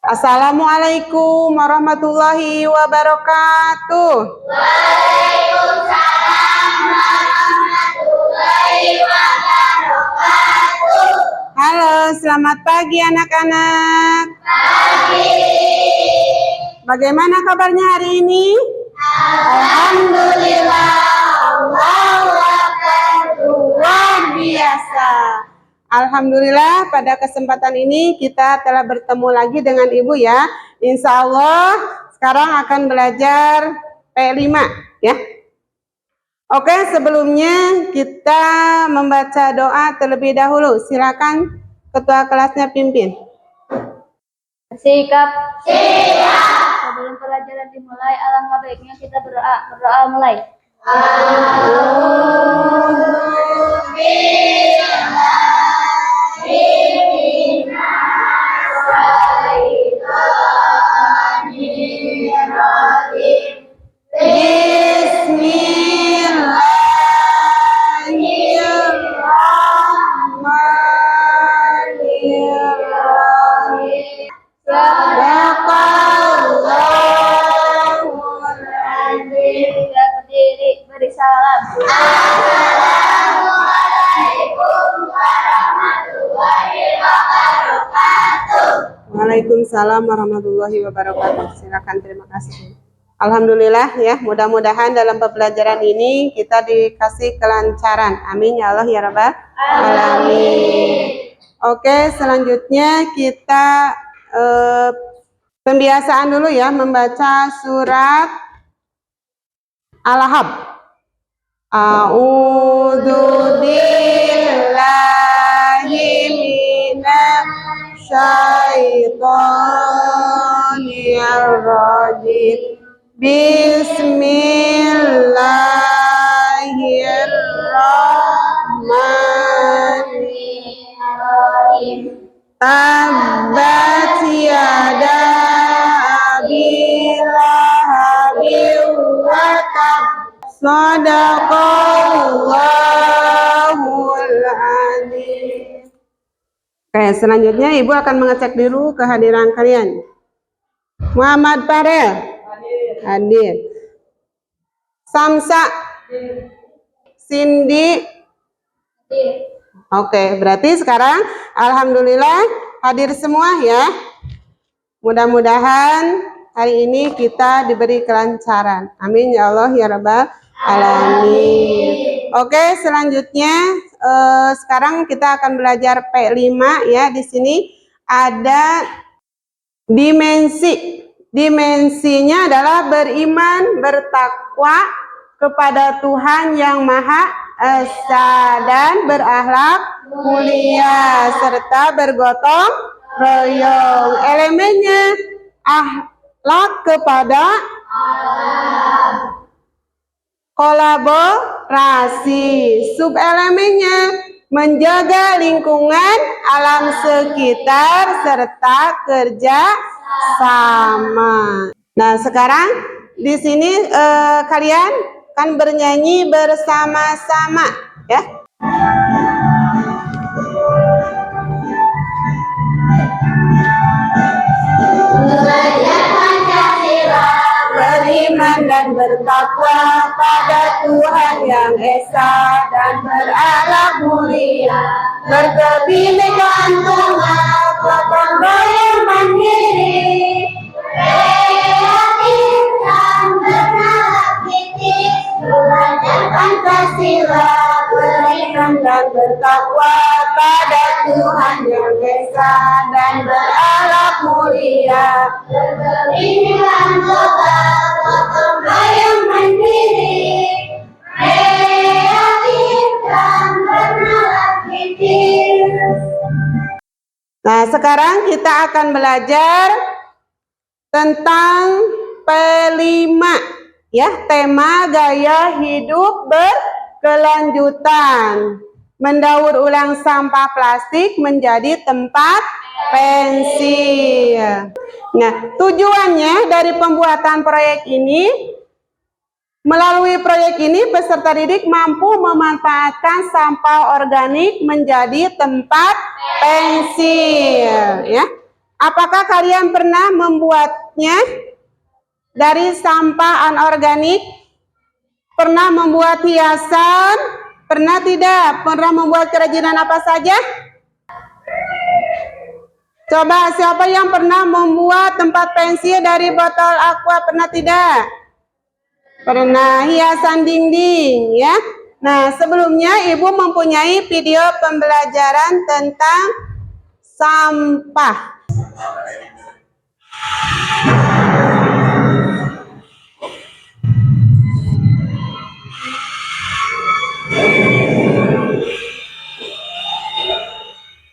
Assalamualaikum warahmatullahi wabarakatuh. Waalaikumsalam warahmatullahi wabarakatuh. Halo, selamat pagi anak-anak. Pagi. Bagaimana kabarnya hari ini? Alhamdulillah. Allahu Akbar. Luar biasa. Alhamdulillah pada kesempatan ini kita telah bertemu lagi dengan Ibu ya. Insya Allah sekarang akan belajar P5 ya. Oke, sebelumnya kita membaca doa terlebih dahulu. Silakan ketua kelasnya pimpin. Sikap. Sebelum pelajaran dimulai, alangkah baiknya kita berdoa. Berdoa mulai. Bismillahirrahmanirrahim. Sadaqallahul azim. Sudah berdiri, beri salam. Assalamualaikum warahmatullahi wabarakatuh. Waalaikumsalam warahmatullahi wabarakatuh. Silakan, terima kasih. Alhamdulillah ya, mudah-mudahan dalam pembelajaran ini kita dikasih kelancaran. Amin ya Allah ya Rabbal alamin. Oke, selanjutnya kita pembiasaan dulu ya, membaca surat Al-Ahzab. A'udzu billahi minasy syaithanir rajim. Bismillahirrahmanirrahim. Tabbat yada abi lahabin wa tab. Sadaqallahul azim. Oke, selanjutnya Ibu akan mengecek dulu kehadiran kalian. Muhammad Farel hadir. Samsa, Cindy. Oke, berarti sekarang alhamdulillah hadir semua ya. Mudah-mudahan hari ini kita diberi kelancaran. Amin ya Allah ya Rabbal alamin. Oke, selanjutnya sekarang kita akan belajar P5 ya. Di sini ada dimensi. Dimensinya adalah beriman, bertakwa kepada Tuhan yang Maha Esa dan berakhlak mulia serta bergotong royong. Elemennya akhlak kepada kolaborasi. Subelemennya menjaga lingkungan, alam sekitar serta kerja sama. Nah, sekarang di sini kalian kan bernyanyi bersama-sama ya. Belajar Pancasila, Beriman dan bertakwa pada Tuhan yang Esa dan berakhlak mulia, berkebinekaan tunggal, gotong royong mandiri, kreatif dan bernalar kritis. Belajar Pancasila, beriman dan bertakwa pada Tuhan yang Esa dan berakhlak mulia, berkebinekaan tunggal, gotong royong mandiri, kreatif dan bernalar kritis. Nah, sekarang kita akan belajar tentang P5 ya, tema gaya hidup berkelanjutan. Mendaur ulang sampah plastik menjadi tempat pensil. Nah, tujuannya dari pembuatan proyek ini, melalui proyek ini peserta didik mampu memanfaatkan sampah organik menjadi tempat pensil ya. Apakah kalian pernah membuatnya dari sampah anorganik? Pernah membuat hiasan? Pernah tidak? Pernah membuat kerajinan apa saja? Coba siapa yang pernah membuat tempat pensil dari botol aqua? Pernah tidak? Pernah. Hiasan dinding, ya. Nah, sebelumnya Ibu mempunyai video pembelajaran tentang sampah.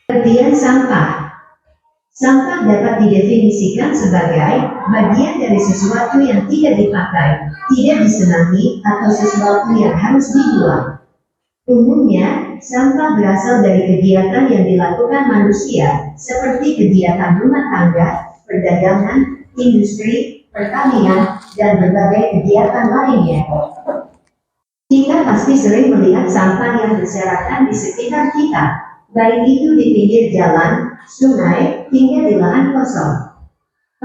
Pengertian sampah. Sampah dapat didefinisikan sebagai bagian dari sesuatu yang tidak dipakai, tidak disenangi, atau sesuatu yang harus dibuang. Umumnya, sampah berasal dari kegiatan yang dilakukan manusia, seperti kegiatan rumah tangga, perdagangan, industri, pertanian, dan berbagai kegiatan lainnya. Kita pasti sering melihat sampah yang berserakan di sekitar kita, baik itu di pinggir jalan, sungai, hingga di lahan kosong.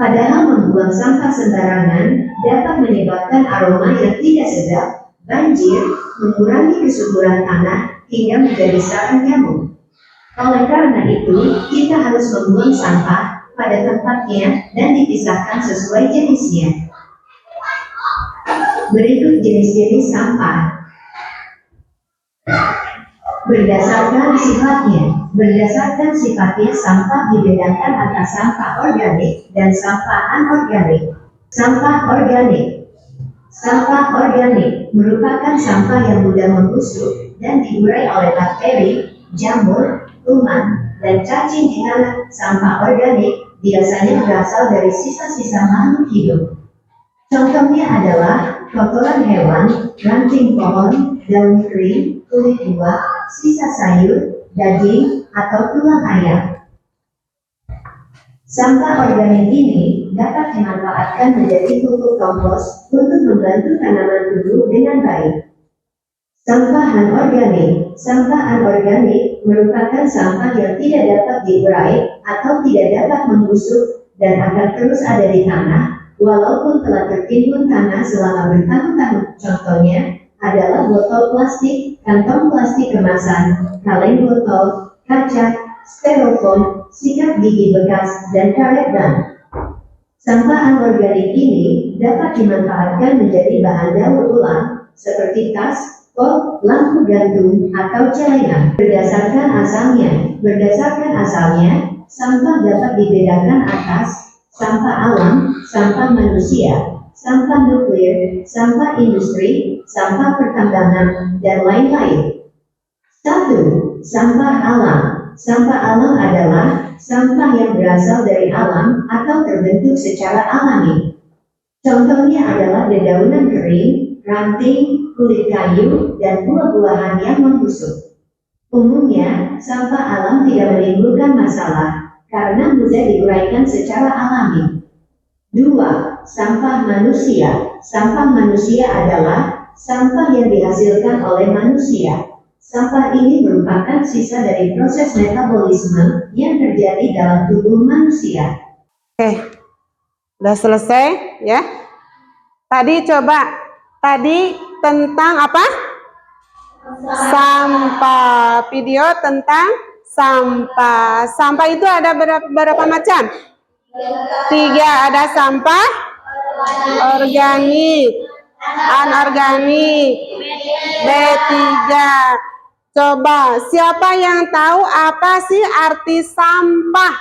Padahal membuang sampah sembarangan dapat menyebabkan aroma yang tidak sedap, banjir, mengurangi kesuburan tanah, hingga menjadi sarang nyamuk. Oleh karena itu, kita harus membuang sampah pada tempatnya dan dipisahkan sesuai jenisnya. Berikut jenis-jenis sampah. Berdasarkan sifatnya sampah dibedakan antara sampah organik dan sampah anorganik. Sampah organik merupakan sampah yang mudah membusuk dan diurai oleh bakteri, jamur, kuman, dan cacing di tanah. Sampah organik biasanya berasal dari sisa-sisa makhluk hidup. Contohnya adalah kotoran hewan, ranting pohon, daun kering, kulit buah, sisa sayur, daging, atau tulang ayam. Sampah organik ini dapat dimanfaatkan menjadi pupuk kompos untuk membantu tanaman tumbuh dengan baik. Sampah anorganik merupakan sampah yang tidak dapat diurai atau tidak dapat membusuk dan akan terus ada di tanah, walaupun telah tertimbun tanah selama bertahun-tahun. Contohnya adalah botol plastik, kantong plastik kemasan, kaleng botol, kaca, styrofoam, sikat gigi bekas, dan karet ban. Sampah anorganik ini dapat dimanfaatkan menjadi bahan daur ulang, seperti tas, pot, lampu gantung, atau celengan. Berdasarkan asalnya, sampah dapat dibedakan atas sampah alam, sampah manusia, sampah nuklir, sampah industri, sampah pertambangan, dan lain-lain. 1. Sampah alam. Sampah alam adalah sampah yang berasal dari alam atau terbentuk secara alami. Contohnya adalah dedaunan kering, ranting, kulit kayu, dan buah-buahan yang membusuk. Umumnya, sampah alam tidak menimbulkan masalah karena mudah diuraikan secara alami. 2. Sampah manusia. Sampah manusia adalah sampah yang dihasilkan oleh manusia. Sampah ini merupakan sisa dari proses metabolisme yang terjadi dalam tubuh manusia. Oke, udah selesai ya. Tadi tentang apa? Sampah. Video tentang sampah. Sampah itu ada berapa macam? 3. Ada sampah organik, anorganik, B3. Coba, siapa yang tahu apa sih arti sampah?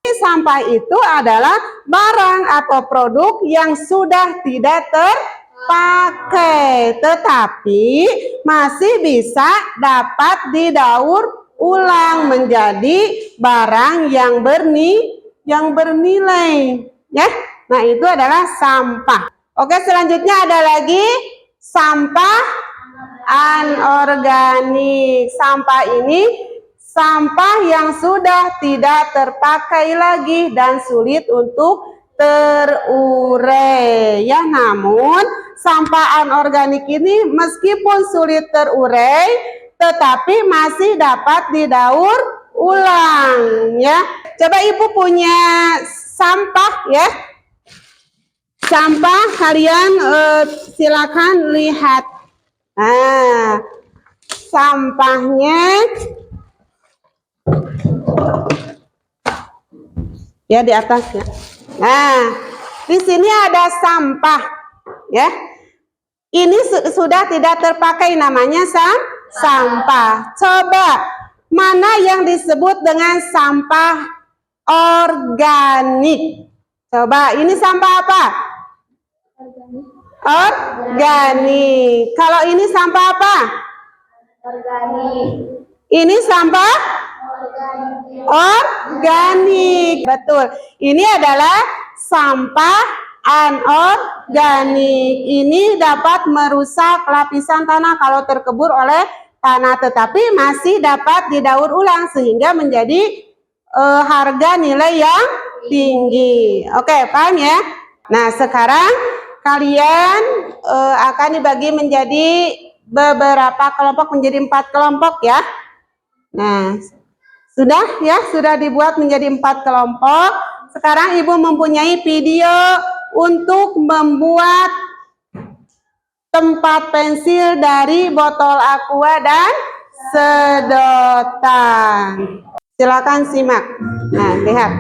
Sampah itu adalah barang atau produk yang sudah tidak terpakai, tetapi masih bisa dapat didaur ulang menjadi barang yang bernilai, ya. Nah, itu adalah sampah. Oke, selanjutnya ada lagi sampah anorganik. Sampah ini sampah yang sudah tidak terpakai lagi dan sulit untuk terurai. Ya, namun sampah anorganik ini meskipun sulit terurai, tetapi masih dapat didaur ulang. Ya, Coba Ibu punya sampah ya. Sampah kalian silakan lihat. Nah, sampahnya ya di atas ya. Nah, di sini ada sampah ya. Ini sudah tidak terpakai, namanya sampah. Coba mana yang disebut dengan sampah organik? Coba ini sampah apa? Organik. Kalau ini sampah apa? Organik. Ini sampah organik. Betul. Ini adalah sampah anorganik. Ini dapat merusak lapisan tanah kalau terkebur oleh tanah, tetapi masih dapat didaur ulang sehingga menjadi harga nilai yang tinggi. Oke, paham ya? Nah, sekarang kalian akan dibagi menjadi beberapa kelompok, menjadi 4 kelompok ya. Nah, sudah dibuat menjadi 4 kelompok. Sekarang Ibu mempunyai video untuk membuat tempat pensil dari botol aqua dan sedotan. Silakan simak. Nah, lihat.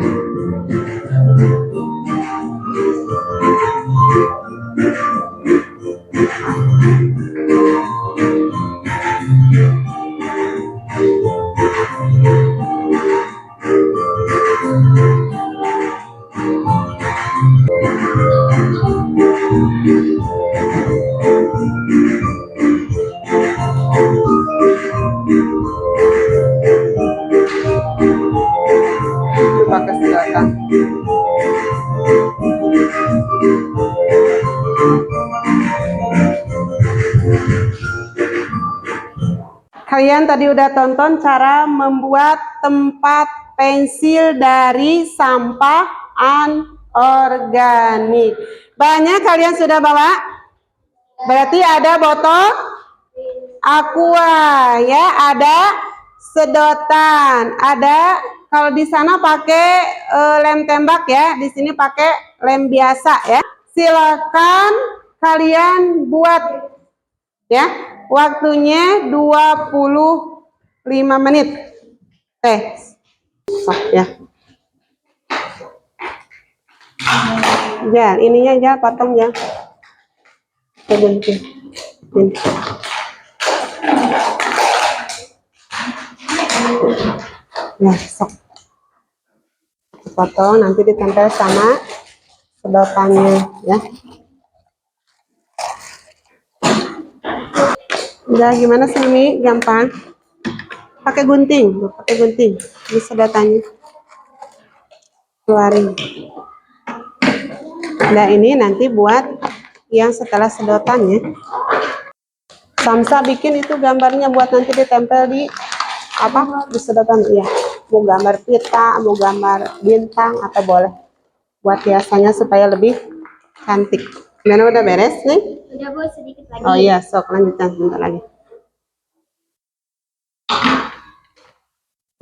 Pakai sedotan. Kalian tadi udah tonton cara membuat tempat pensil dari sampah anorganik. Banyak kalian sudah bawa? Berarti ada botol aqua ya, ada sedotan, ada kalau di sana pakai lem tembak ya, di sini pakai lem biasa ya. Silakan kalian buat ya. Waktunya 25 menit. Oke. Ya. Ya, ininya aja potong ya. Gunting. Ya, sok. Potong, nanti ditempel sama sedotannya ya. Udah gimana sih ini? Gampang. Pakai gunting, di sedotannya. Keluarin. Nah, ini nanti buat yang setelah sedotannya. Samsa bikin itu gambarnya buat nanti ditempel di apa? Di sedotan ya. Mau gambar pita, mau gambar bintang atau boleh buat hiasannya supaya lebih cantik. Gimana, udah beres nih? Udah Bu, sedikit lagi. Oh iya, sok lanjutan bentar lagi.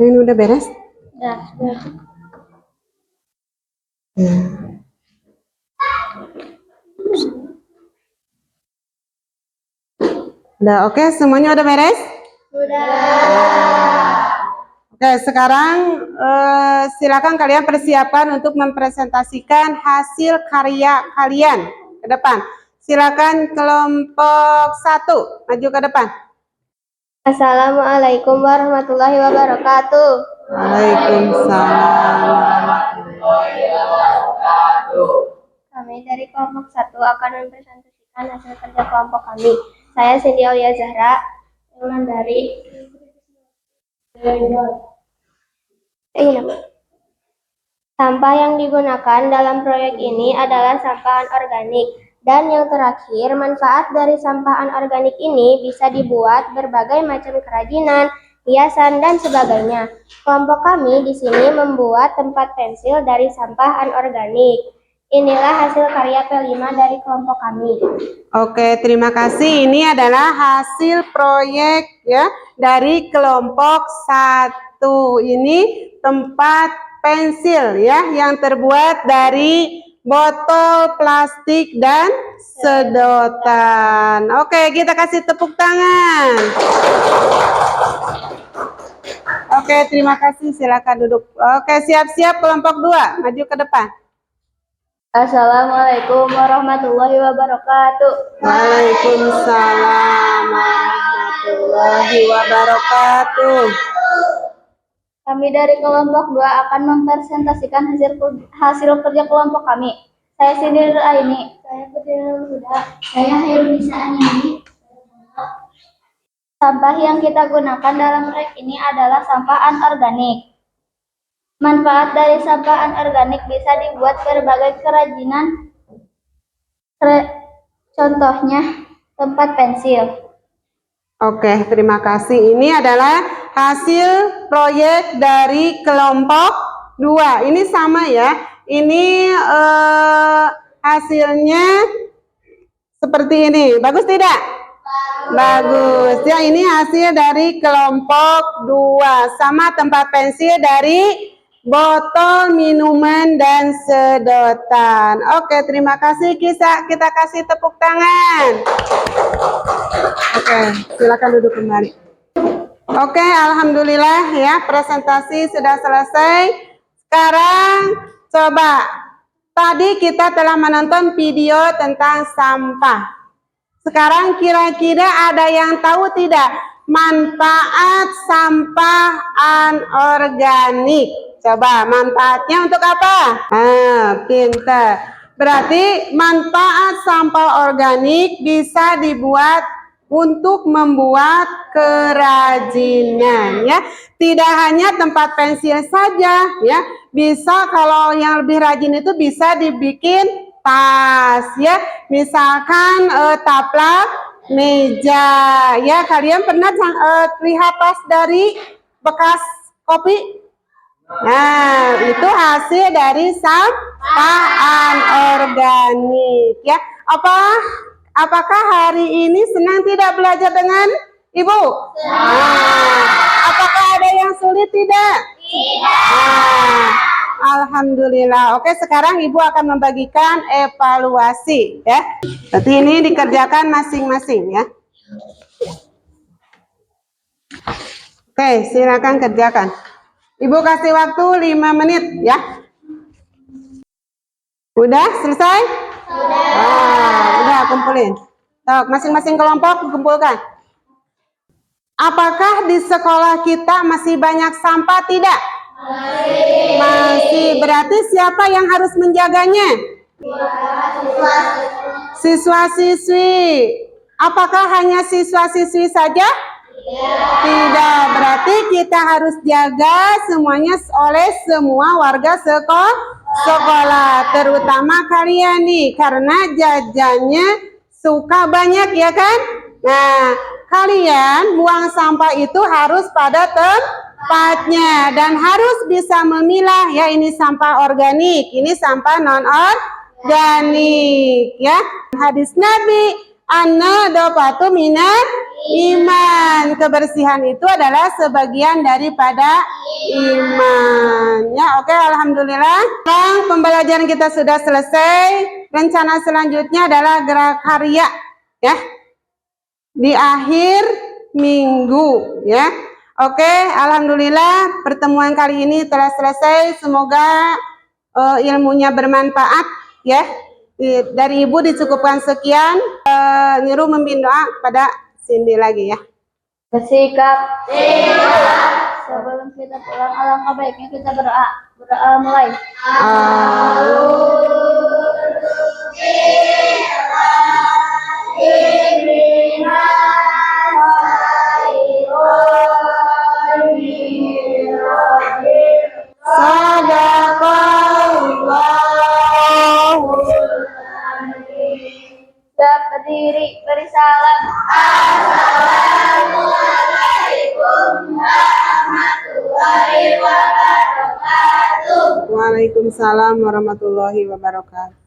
Ini udah beres? Udah. Udah oke, semuanya udah beres? Sudah. Oke, sekarang silakan kalian persiapkan untuk mempresentasikan hasil karya kalian ke depan. Silakan kelompok 1 maju ke depan. Assalamualaikum warahmatullahi wabarakatuh. Waalaikumsalam. Kami dari kelompok 1 akan mempresentasikan hasil kerja kelompok kami. Saya Cindy Aulia Zahra, ulang dari sampah yang digunakan dalam proyek ini adalah sampah anorganik. Dan yang terakhir, manfaat dari sampah anorganik ini bisa dibuat berbagai macam kerajinan, hiasan, dan sebagainya. Kelompok kami di sini membuat tempat pensil dari sampah anorganik. Inilah hasil karya P5 dari kelompok kami. Oke, terima kasih. Ini adalah hasil proyek ya dari kelompok 1. Ini tempat pensil ya yang terbuat dari botol plastik dan sedotan. Oke, kita kasih tepuk tangan. Oke, terima kasih. Silakan duduk. Oke, siap-siap kelompok 2. Maju ke depan. Assalamualaikum warahmatullahi wabarakatuh. Waalaikumsalam warahmatullahi wabarakatuh. Kami dari kelompok 2 akan mempresentasikan hasil kerja kelompok kami. Saya Sindir Aini. Saya Putri Huda. Saya Hairunisa Anini. Sampah yang kita gunakan dalam proyek ini adalah sampah anorganik. Manfaat dari sampah anorganik bisa dibuat berbagai kerajinan. Contohnya tempat pensil. Oke, terima kasih. Ini adalah hasil proyek dari kelompok 2. Ini sama ya. Ini hasilnya seperti ini. Bagus tidak? Bagus. Ya, ini hasil dari kelompok 2. Sama tempat pensil dari botol minuman dan sedotan. Oke, terima kasih Kisa. Kita kasih tepuk tangan. Oke, silakan duduk kembali. Oke, alhamdulillah ya, presentasi sudah selesai. Sekarang coba, tadi kita telah menonton video tentang sampah. Sekarang kira-kira ada yang tahu tidak manfaat sampah anorganik? Coba, manfaatnya untuk apa? Pintar. Berarti manfaat sampah organik bisa dibuat untuk membuat kerajinan ya. Tidak hanya tempat pensil saja ya. Bisa kalau yang lebih rajin itu bisa dibikin tas ya. Misalkan taplak meja ya. Kalian pernah lihat tas dari bekas kopi? Nah, itu hasil dari sampah anorganik ya. Apakah hari ini senang tidak belajar dengan Ibu? Apakah ada yang sulit tidak? Tidak. Alhamdulillah. Oke, sekarang Ibu akan membagikan evaluasi ya. Berarti ini dikerjakan masing-masing ya. Oke, silakan kerjakan. Ibu kasih waktu 5 menit ya. Udah selesai? Udah kumpulin. Masing-masing kelompok kumpulkan. Apakah di sekolah kita masih banyak sampah? Tidak? Masih. Berarti siapa yang harus menjaganya? Siswa-siswi. Apakah hanya siswa-siswi saja? Tidak, berarti kita harus jaga semuanya oleh semua warga sekolah, terutama kalian nih, karena jajannya suka banyak ya kan? Nah, kalian buang sampah itu harus pada tempatnya dan harus bisa memilah ya, ini sampah organik, ini sampah non organik ya. Hadis Nabi, an-nadhafatu minal iman. Kebersihan itu adalah sebagian daripada iman. Ya, oke, alhamdulillah. Sekarang pembelajaran kita sudah selesai. Rencana selanjutnya adalah gerak karya ya. Di akhir minggu ya. Oke, alhamdulillah pertemuan kali ini telah selesai. Semoga ilmunya bermanfaat ya. Dari Ibu dicukupkan sekian. Nyuruh memimpin doa pada Cindy lagi ya. Bersikap. Sebelum kita pulang, alangkah baiknya kita berdoa. Berdoa mulai. Siap berdiri, beri salam. Assalamualaikum warahmatullahi wabarakatuh. Waalaikumsalam warahmatullahi wabarakatuh.